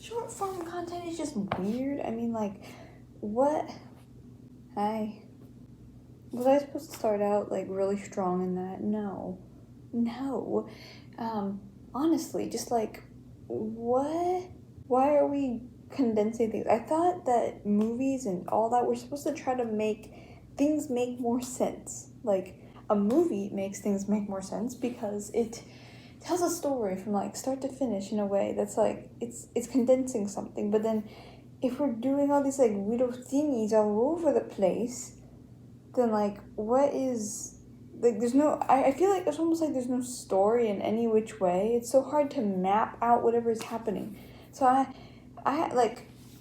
Short form content is just weird. I mean, like, what? Hi. Was I supposed to start out, like, really strong in that? No. Honestly, just, like, what? Why are we condensing things? I thought that movies and all that were supposed to try to make things make more sense. Like, a movie makes things make more sense because it tells a story from, like, start to finish in a way that's, like, it's condensing something. But then if we're doing all these, like, little thingies all over the place, then, like, what is, like, there's no, I feel like it's almost like there's no story in any which way. It's so hard to map out whatever is happening. So I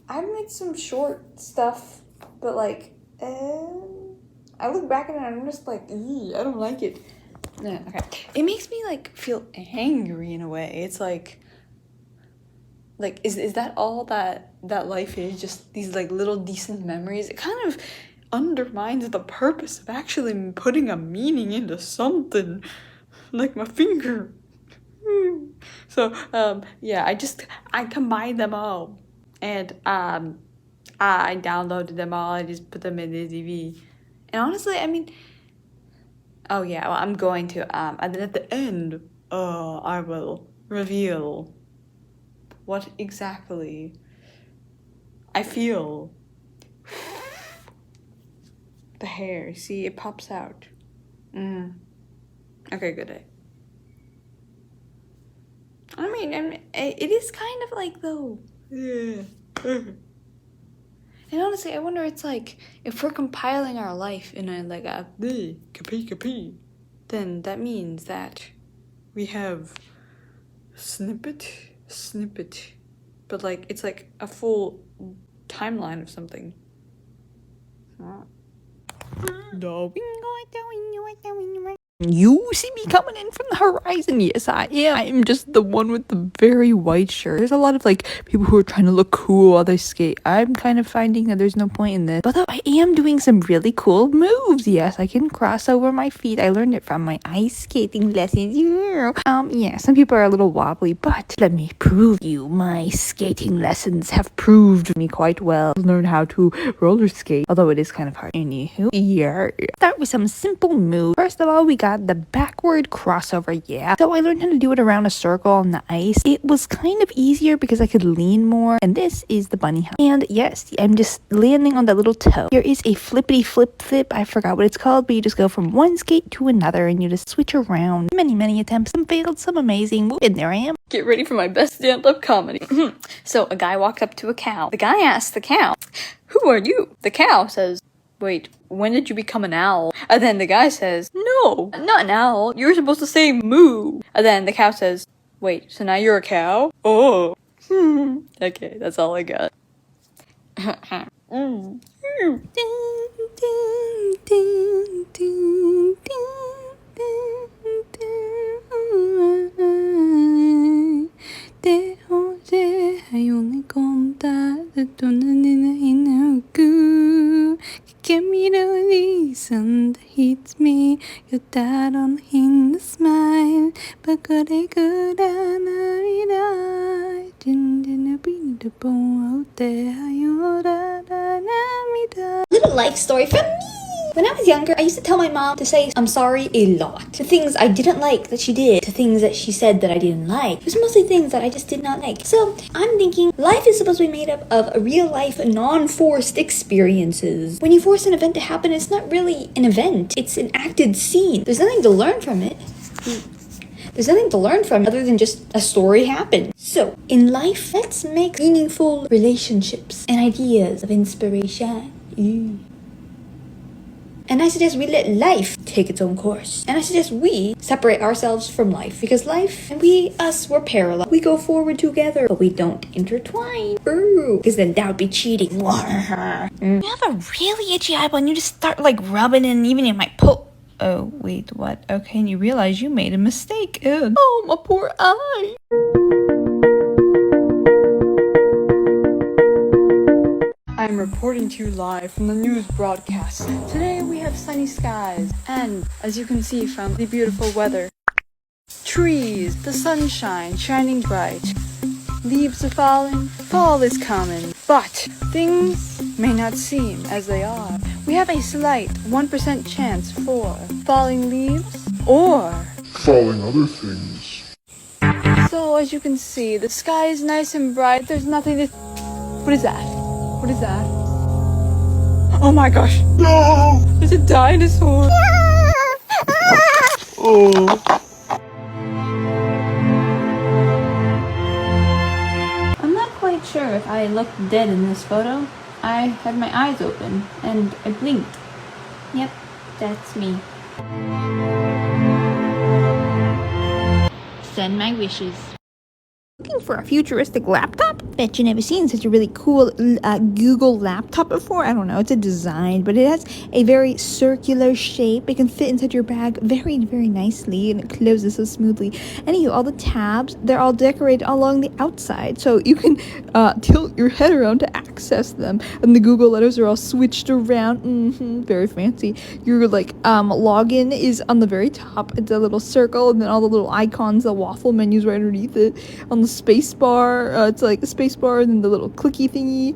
made some short stuff, but, like, I look back at it and I'm just like, I don't like it. Yeah, okay. It makes me, like, feel angry in a way. It's like is that all that life is? Just these, like, little decent memories? It kind of undermines the purpose of actually putting a meaning into something, like my finger. So yeah, I combined them all, and I downloaded them all. I just put them in the TV, and honestly, I mean, oh yeah, well, I'm going to and then at the end I will reveal what exactly I feel. The hair, see, it pops out. Okay, good day. I mean, it is kind of like, though. Yeah. And honestly, I wonder, it's like, if we're compiling our life in a, like, a capi, then that means that we have snippet, but, like, it's like a full timeline of something. You see me coming in from the horizon. Yes, I am. I am just the one with the very white shirt. There's a lot of, like, people who are trying to look cool while they skate. I'm kind of finding that there's no point in this. But I am doing some really cool moves. Yes, I can cross over my feet. I learned it from my ice skating lessons. Yeah, some people are a little wobbly, but let me prove you. My skating lessons have proved me quite well. Learn how to roller skate, although it is kind of hard. Anywho, yeah. Start with some simple moves. First of all, we got the backward crossover, yeah. So I learned how to do it around a circle on the ice. It was kind of easier because I could lean more. And this is the bunny hop. And yes, I'm just landing on that little toe. There is a flippity flip. I forgot what it's called, but you just go from one skate to another and you just switch around. Many attempts. Some failed, some amazing. And there I am. Get ready for my best stand-up comedy. So a guy walks up to a cow. The guy asks the cow, "Who are you?" The cow says, "Wait, when did you become an owl?" And then the guy says, "No, not an owl. You were supposed to say moo." And then the cow says, "Wait, so now you're a cow?" Oh. Okay, that's all I got. Sun hits me, your dad on him the smile, but could I could Little life story from me. When I was younger, I used to tell my mom to say I'm sorry a lot. To things I didn't like that she did, to things that she said that I didn't like. It was mostly things that I just did not like. So I'm thinking life is supposed to be made up of real life, non-forced experiences. When you force an event to happen, it's not really an event. It's an acted scene. There's nothing to learn from it. There's nothing to learn from other than just a story happened. So, in life, let's make meaningful relationships and ideas of inspiration. And I suggest we let life take its own course. And I suggest we separate ourselves from life. Because life and we're parallel. We go forward together, but we don't intertwine. Ooh, because then that would be cheating. You have a really itchy eyeball and you just start, like, rubbing it, and even you might pull. Oh, wait, what? Okay, and you realize you made a mistake. Ew. Oh, my poor eye. I'm reporting to you live from the news broadcast. Today we have sunny skies, and as you can see from the beautiful weather, trees, the sunshine shining bright. Leaves are falling, fall is coming, but things may not seem as they are. We have a slight 1% chance for falling leaves or falling other things. so as you can see, the sky is nice and bright. There's nothing to... What is that? What is that? Oh my gosh! No! There's a dinosaur! Oh. I'm not quite sure if I looked dead in this photo. I had my eyes open and I blinked. Yep, that's me. Send my wishes. Looking for a futuristic laptop? Bet you never seen such a really cool Google laptop before. I don't know, it's a design, but it has a very circular shape. It can fit inside your bag very, very nicely, and it closes so smoothly. Anywho, all the tabs, they're all decorated along the outside, so you can tilt your head around to access them. And the Google letters are all switched around. Very fancy. Your login is on the very top. It's a little circle, and then all the little icons, the waffle menus right underneath it. On the space bar, it's like a space bar and then the little clicky thingy,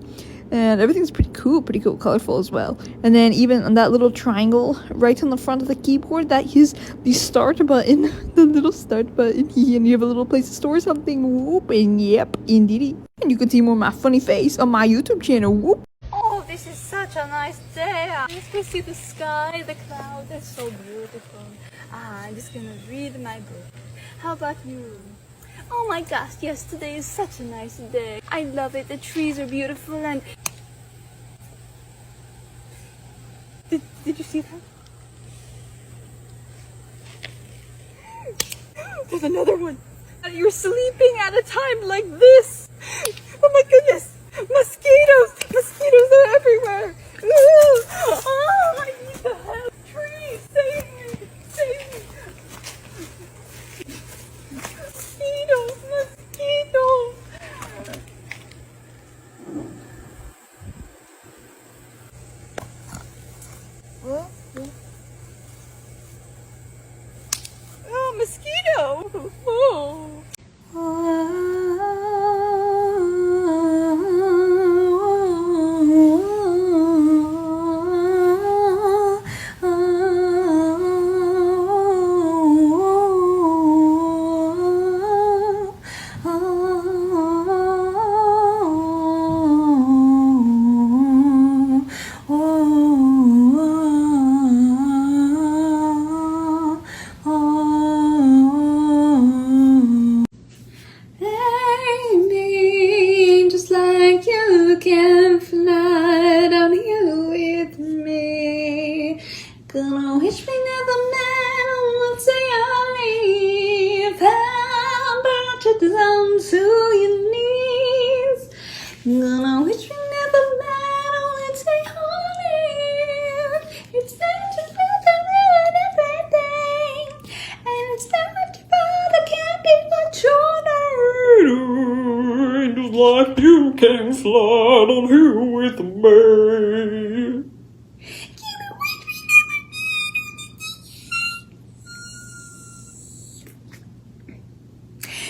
and everything's pretty cool, colorful as well. And then even on that little triangle right on the front of the keyboard, that is the start button, the little start button, and you have a little place to store something. Whoop, and yep, indeedy. And you can see more of my funny face on my YouTube channel. Whoop. Oh, this is such a nice day. I just can see the sky, the clouds, they're so beautiful. I'm just gonna read my book. How about you? Oh my gosh, yes, today is such a nice day. I love it. The trees are beautiful and... Did you see that? There's another one. You're sleeping at a time like this. Oh my goodness. Mosquitoes. Mosquitoes are everywhere. Oh, I need the help. Trees, save me. Save me. Mosquitoes. Oh, mosquito! Oh. Baby, just like you can fly down here with me. Gonna wish me never met, let's say I leave. How about you down to your knees? Gonna wish me never met, let's say I leave. It's time to put the ruin everything, and it's time to put the can't be much shorter. Just like you can slide on here with me.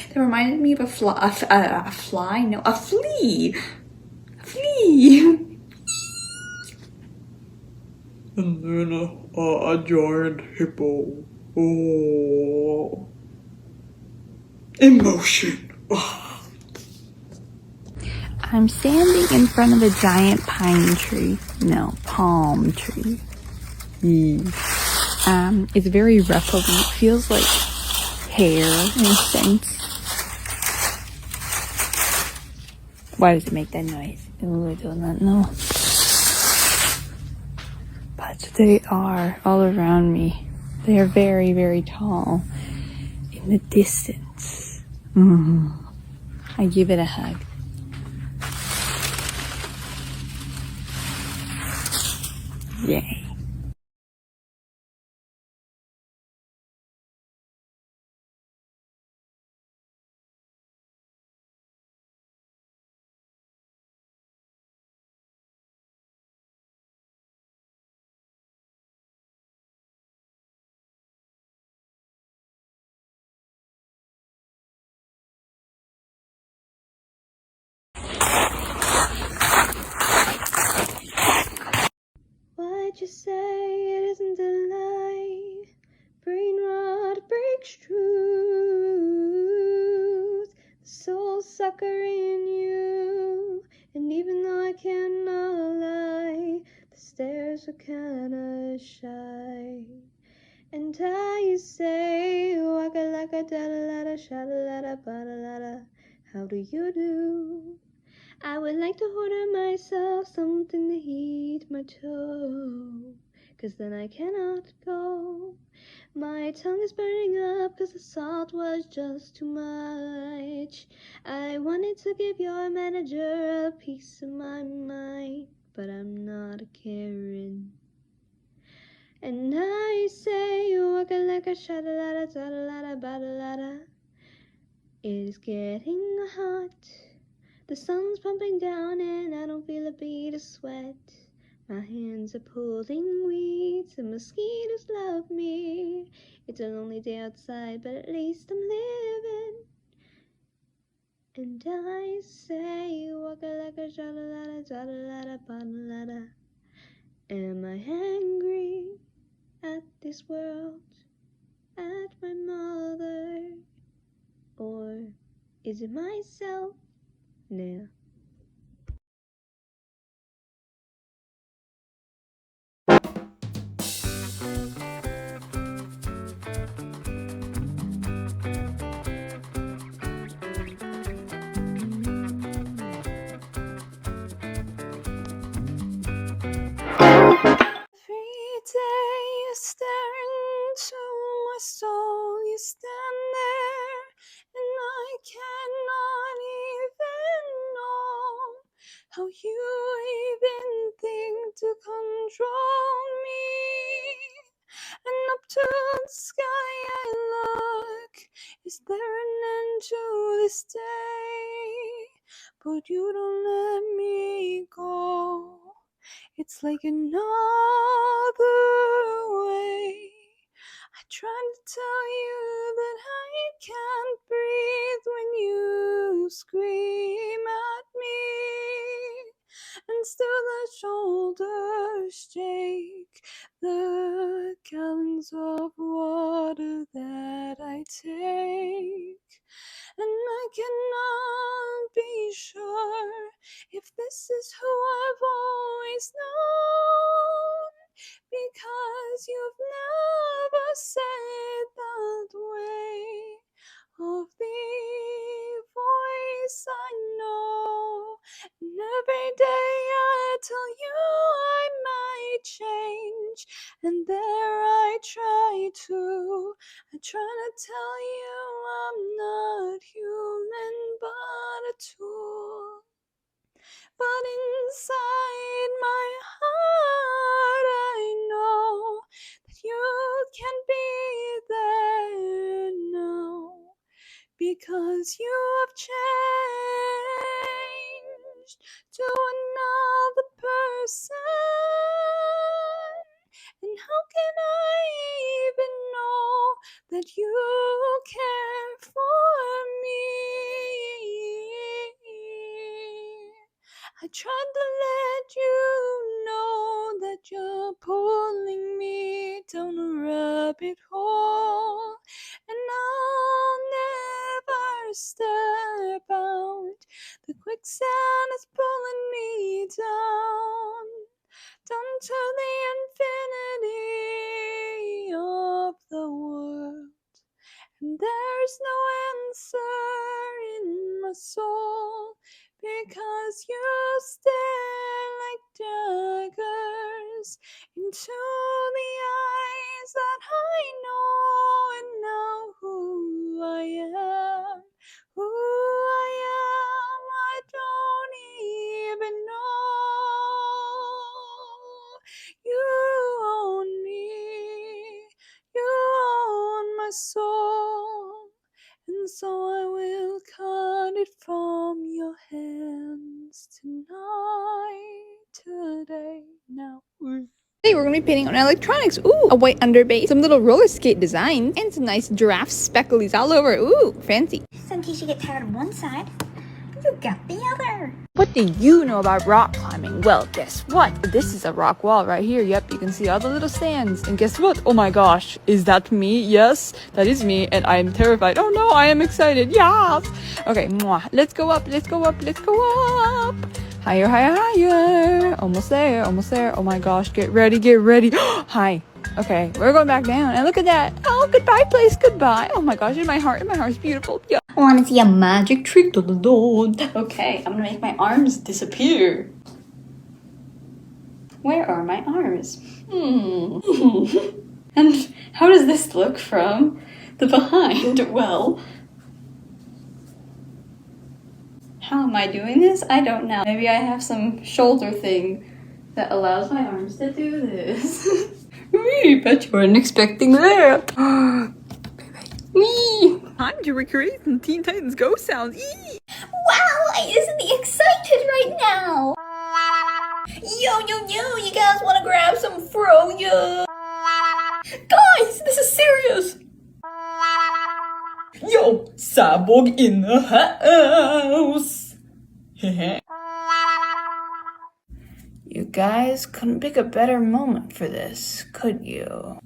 That reminded me of a fly? No, a flea. A flea. And then a giant hippo. Oh. Emotion. Oh. I'm standing in front of a giant pine tree. No, palm tree. It's very ruffly. It feels like hair in a sense. Why does it make that noise? Oh, I do not know. But they are all around me. They are very, very tall in the distance. I give it a hug. Yay. what you say, it isn't a lie. Brain rot breaks truth. The soul sucker in you. And even though I cannot lie, the stairs are kinda shy. And I say, waka laka da da la da sha da la da ba da la da. How do you do? I would like to order myself something to heat my toe, 'cause then I cannot go. My tongue is burning up 'cause the salt was just too much. I wanted to give your manager a piece of my mind, but I'm not a Karen. And I say, waka laka sha da la da da la da ba da la da. It is getting hot. The sun's pumping down and I don't feel a bead of sweat. My hands are pulling weeds and mosquitoes love me. It's a lonely day outside, but at least I'm living. And I say, waka laka sha da la da da la da ba da la da. Am I angry at this world, at my mother, or is it myself now? Every day you stare into my soul, you stand there, and I cannot even know how you even think to control me. And up to the sky I look, is there an end to this day? But you don't let me go. It's like another way. I tried to tell you that I can't breathe when you scream at me, and still the shoulders shake, the gallons of water that I take. And I cannot be sure if this is who I've always known, because you've never said that way of the voice I know. And every day I tell you I might change, and there I try to tell you I'm not human but a tool. But inside my heart I know that you can't be there now, because you have changed to another person. And how can I even know that you care for me? I tried to let you know that you're pulling me down a rabbit hole, and I'll never step out. The quicksand is pulling me down, down to the infinity of the world. And there's no answer in my soul, because you stare like daggers into the eyes that I know, and know who I am. Who I am, I don't even know. You own me, you own my soul, and so I will cut it from your hands tonight, today, now. Today we're going to be painting on electronics. Ooh, a white underbase, some little roller skate designs, and some nice giraffe specklies all over. Ooh, fancy. So in case you get tired of one side, You got the other. What do you know about rock climbing? Well, guess what? This is a rock wall right here. Yep, you can see all the little stands. And guess what? Oh my gosh, is that me? Yes, that is me, and I am terrified. Oh no, I am excited. Yes. Okay, mwah. Let's go up, let's go up, let's go up. Higher, higher, higher. Almost there, almost there. Oh my gosh, get ready, get ready. Hi. Okay, we're going back down, and look at that. Oh, goodbye, place, goodbye. Oh my gosh, in my heart's beautiful. Yeah. I want to see a magic trick. Okay, I'm gonna make my arms disappear. Where are my arms? And how does this look from the behind? Well, how am I doing this? I don't know. Maybe I have some shoulder thing that allows my arms to do this. Bet you weren't expecting that. Time to recreate some Teen Titans Go sounds. Wow, isn't he excited right now? Yo, you guys want to grab some froyo? Guys, this is serious. Yo, Cyborg in the house. You guys couldn't pick a better moment for this, could you?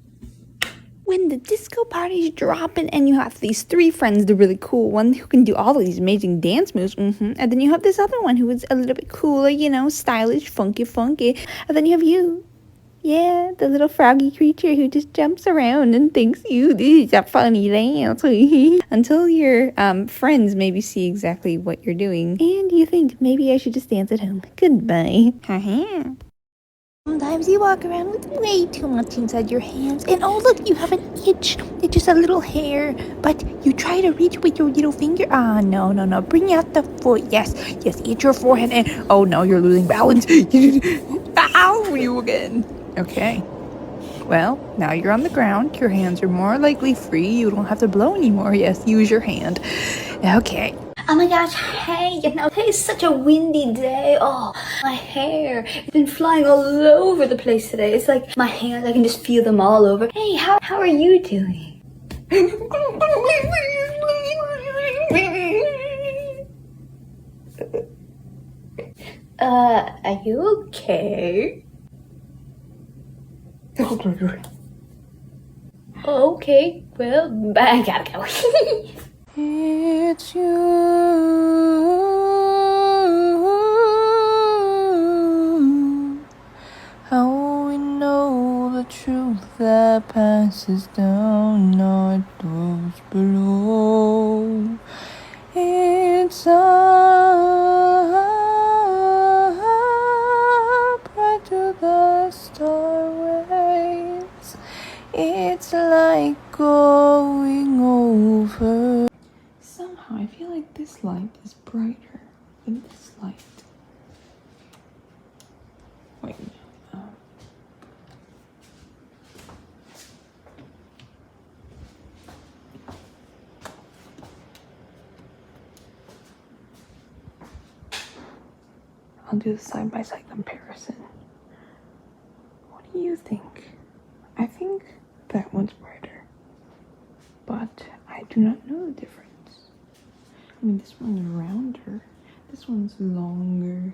When the disco party's dropping and you have these three friends, the really cool one who can do all of these amazing dance moves, and then you have this other one who is a little bit cooler, you know, stylish, funky, and then you have you. Yeah, the little froggy creature who just jumps around and thinks you this is a funny dance. Until your friends maybe see exactly what you're doing, and you think, maybe I should just dance at home. Goodbye. Sometimes you walk around with way too much inside your hands, and oh look, you have an itch. It's just a little hair, but you try to reach with your little finger. Ah, no, bring out the foot. Yes, eat your forehead, and oh no, you're losing balance. Ow, you again. Okay. Well, now you're on the ground. Your hands are more likely free. You don't have to blow anymore. Yes, use your hand. Okay. Oh my gosh, hey, today is such a windy day. Oh, my hair, it's been flying all over the place today. It's like my hands, I can just feel them all over. Hey, how are you doing? Are you okay? Okay, well, I gotta go. It's you. How we know the truth that passes down our doors below. It's up right to the starways. It's like going over. Somehow I feel like this light is brighter than this light. Wait. I'll do the side-by-side comparison. What do you think? I think that one's brighter, but I do not know the difference. I mean, this one's rounder, this one's longer,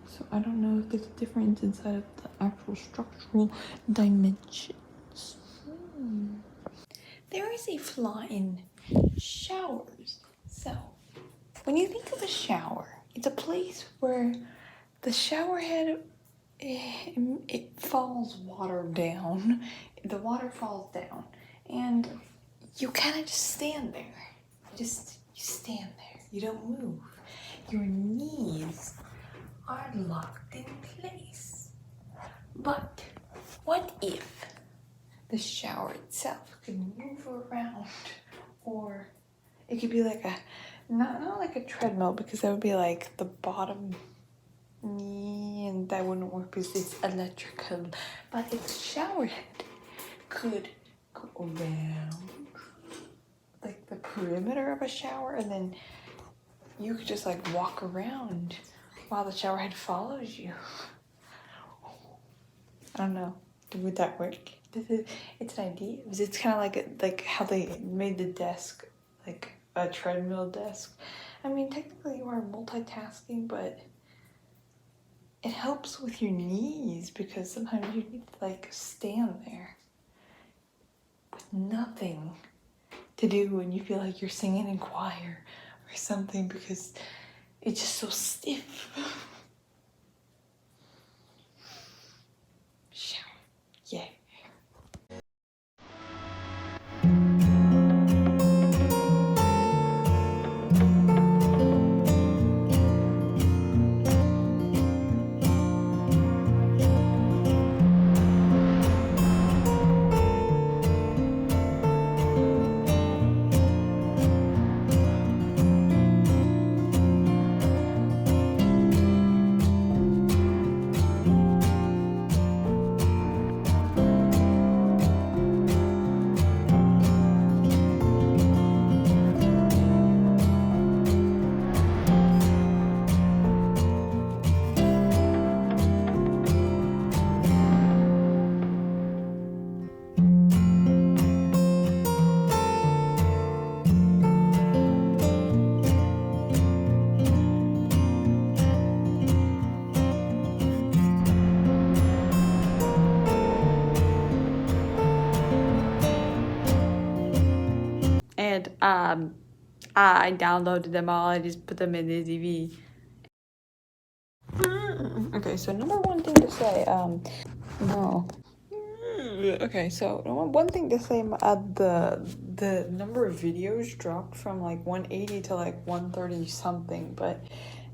so I don't know if there's a difference inside of the actual structural dimensions. There is a flaw in showers. So, when you think of a shower, it's a place where the shower head, it falls water down. The water falls down, and you kind of just stand there. You stand there. You don't move. Your knees are locked in place. But what if the shower itself could move around, or it could be like not like a treadmill, because that would be like the bottom knee, and that wouldn't work because it's electrical. But if the shower head could go around like the perimeter of a shower, and then you could just like walk around while the shower head follows you. I don't know. Would that work? It's an idea. It's kind of like how they made the desk like a treadmill desk. I mean, technically you are multitasking, but it helps with your knees because sometimes you need to like stand there with nothing to do and you feel like you're singing in choir or something because it's just so stiff. Yeah. And I downloaded them all. I just put them in the TV. Okay, so number one thing to say, no. Okay, so one thing to say, the number of videos dropped from like 180 to like 130 something, but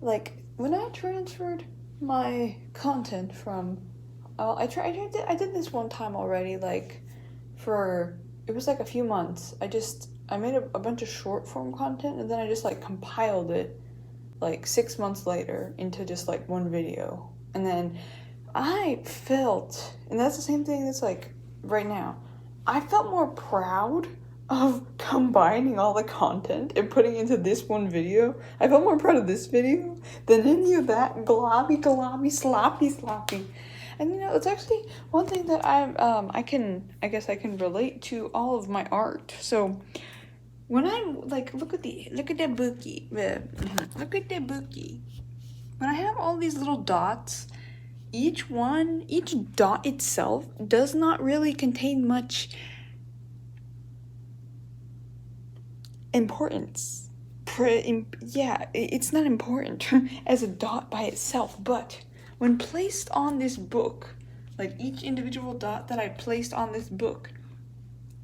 like when I transferred my content from, I did this one time already, like for, it was like a few months. I made a bunch of short form content and then I just like compiled it like 6 months later into just like one video. And then I felt, and that's the same thing that's like right now, I felt more proud of combining all the content and putting into this one video. I felt more proud of this video than any of that globby, sloppy. And you know, it's actually one thing that I guess I can relate to all of my art. So when I'm like, look at that bookie. Look at that bookie. When I have all these little dots, each dot itself does not really contain much importance. It's not important as a dot by itself, but when placed on this book, like each individual dot that I placed on this book,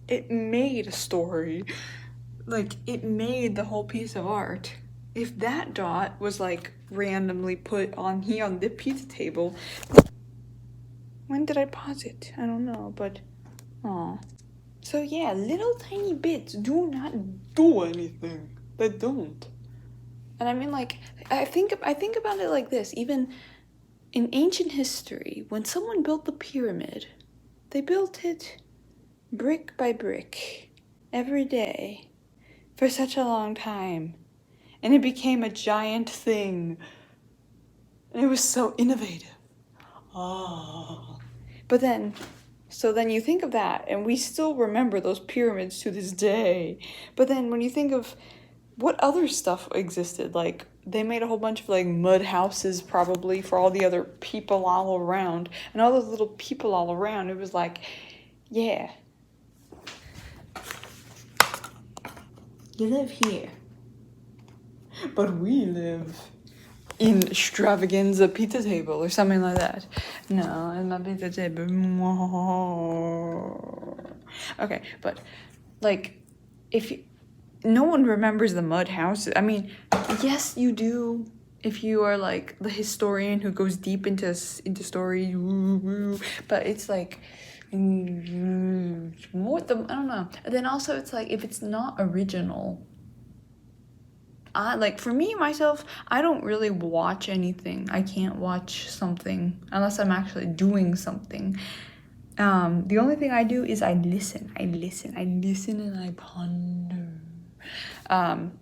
it made a story. Like, it made the whole piece of art. If that dot was like randomly put on here on the pizza table, when did I pause it? I don't know, but aw. So yeah, little tiny bits do not do anything. They don't. And I mean, like, I think about it like this. Even in ancient history, when someone built the pyramid, they built it brick by brick every day for such a long time, and it became a giant thing, and it was so innovative. But then you think of that, and we still remember those pyramids to this day. But then when you think of what other stuff existed, like they made a whole bunch of like mud houses probably for all the other people all around, and all those little people all around, it was like, yeah, you live here, but we live in extravaganza pizza table or something like that. No, it's not pizza table. Okay, but like, no one remembers the mud house. I mean, yes, you do if you are like the historian who goes deep into story. But it's like more the, I don't know. And then also it's like, if it's not original, like for me myself, I don't really watch anything. I can't watch something unless I'm actually doing something. The only thing I do is I listen and I ponder.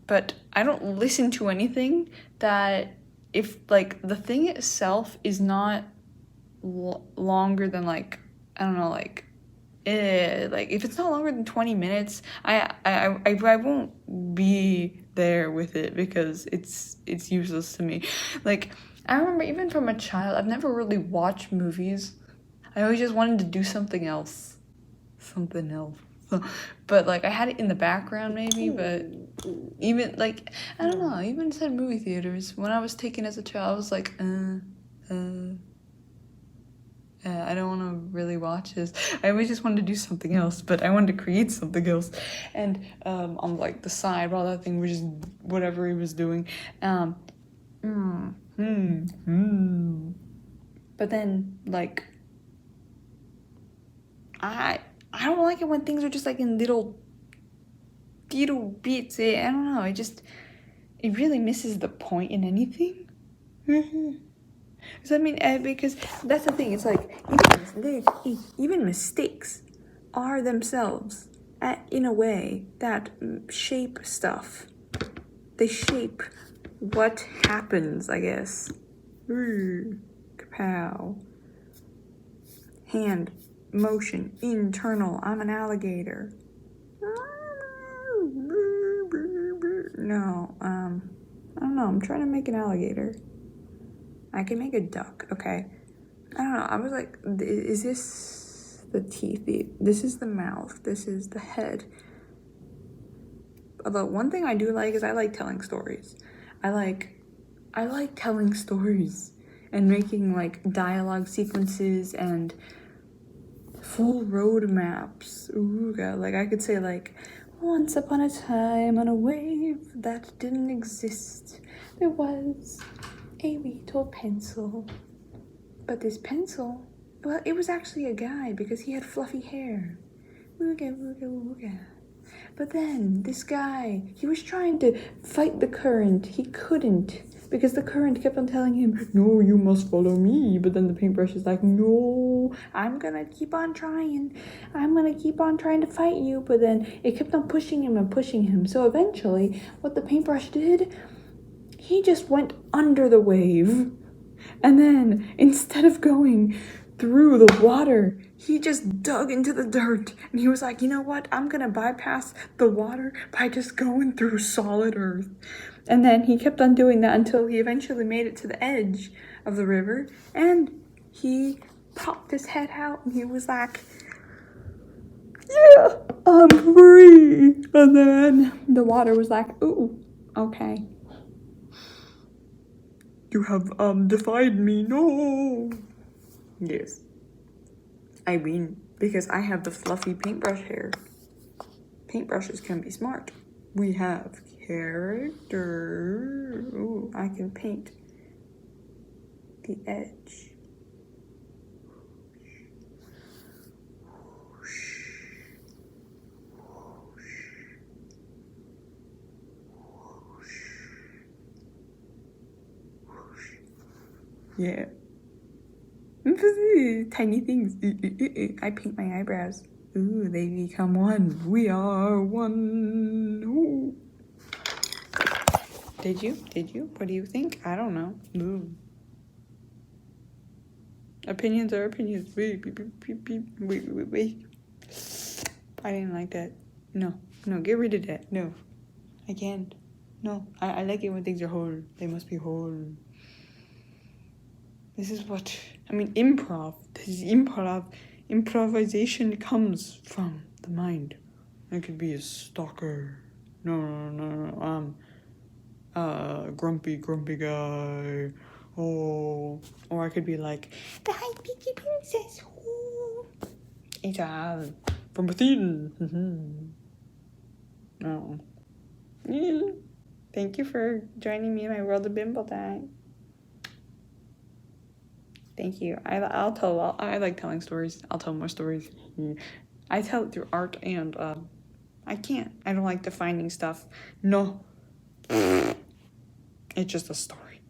But I don't listen to anything that, if like the thing itself is not longer than like, I don't know, like if it's not longer than 20 minutes, I won't be there with it because it's useless to me. Like, I remember even from a child, I've never really watched movies. I always just wanted to do something else. Something else. But like I had it in the background maybe, but even like I don't know, even inside movie theaters, when I was taken as a child, I was like, I don't want to really watch this. I always just wanted to do something else, but I wanted to create something else. And on like the side while that thing was just whatever he was doing. But then like I don't like it when things are just like in little bits. I don't know. It really misses the point in anything. So I mean, because that's the thing. It's like even mistakes are themselves in a way that shape stuff. They shape what happens, I guess. Kapow. Hand, motion, internal. I'm an alligator. No, I don't know. I'm trying to make an alligator. I can make a duck, okay. I don't know. I was like, is this the teeth? This is the mouth. This is the head. Although one thing I do like is I like telling stories. I like telling stories and making like dialogue sequences and full road maps. Ooh, God. Like I could say like, once upon a time on a wave that didn't exist, there was a little pencil. But this pencil, well, it was actually a guy because he had fluffy hair. Wooga, wooga, wooga. But then this guy, he was trying to fight the current. He couldn't because the current kept on telling him, no, you must follow me. But then the paintbrush is like, no, I'm gonna keep on trying. I'm gonna keep on trying to fight you. But then it kept on pushing him and pushing him. So eventually, what the paintbrush did, he just went under the wave. And then, instead of going through the water, he just dug into the dirt. And he was like, you know what? I'm gonna bypass the water by just going through solid earth. And then he kept on doing that until he eventually made it to the edge of the river. And he popped his head out and he was like, yeah, I'm free. And then the water was like, ooh, okay. You have defied me, no. Yes. I mean, because I have the fluffy paintbrush hair. Paintbrushes can be smart. We have character. Ooh, I can paint the edge. Yeah. Tiny things. I paint my eyebrows. Ooh, they become one. We are one. Ooh. Did you? What do you think? I don't know. Ooh. Opinions are opinions. Wait. I didn't like that. No, get rid of that. No, I can't. No, I like it when things are whole. They must be whole. This is what, I mean, improv. This is improv. Improvisation comes from the mind. I could be a stalker. No. Grumpy guy. Oh, or I could be like, the high peaky princess. Oh. It's from within. Oh. Yeah. Thank you for joining me in my world of BimbleDOT. Thank you. I like telling stories. I'll tell more stories. I tell it through art and I don't like defining stuff. No. It's just a story.